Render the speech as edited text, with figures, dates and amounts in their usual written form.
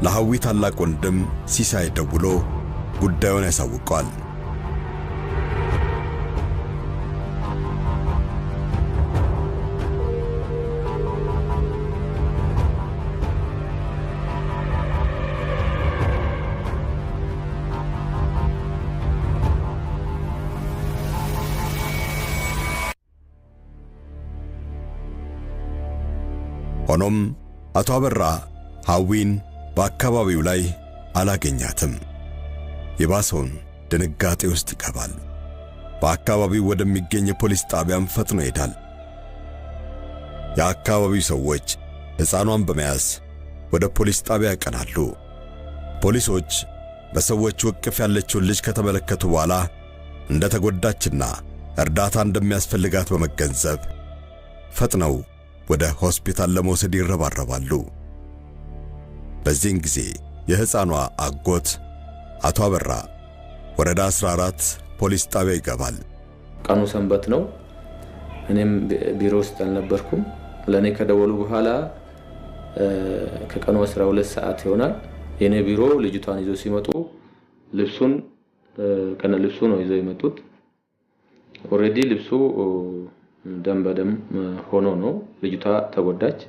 ለሐዊ ታላቅ ወንድም ሲሳይ ደውሎ ጉዳዩን ያሳውቀዋል። ሆኖም አቶ አበራ ሐዊን በአካባቢው ላይ አላገኛትም። የባሰውን ድንጋጤ ውስጥ ይገባል። በአካባቢው ወደሚገኝ ፖሊስ ጣቢያም ፈጥኖ ይሄዳል። የአካባቢው ሰዎች ሕፃኗን በመያዝ ወደ ፖሊስ ጣቢያ ያቀናሉ። ፖሊሶች በሰዎች ወቅፍ ያለችውን ልጅ ከተመለከቱ በኋላ እንደተጎዳችና እርዳታ እንደሚያስፈልጋት በመገንዘብ ፈጥነው ወደ ሆስፒታል ለመውሰድ ይረባረባሉ። በዚህን ጊዜ የሕፃኗ አጎት አቶ አበራ ወረዳ 14 ፖሊስ ጣቢያ ይገባል። ቀኑ ሰንበት ነው። እኔም ቢሮ ውስጥ አልነበርኩም። ለኔ ከደወሉ በኋላ ከቀኑ 12 ሰዓት ይሆናል። የኔ ቢሮ ልጅቷን ይዘው ሲመጡ ልብሱን ከነ ልብሱ ነው ይዘው የመጡት። ኦሬዲ ልብሱ ደም በደም ሆኖ ነው። ልጅቷ ተጎዳች።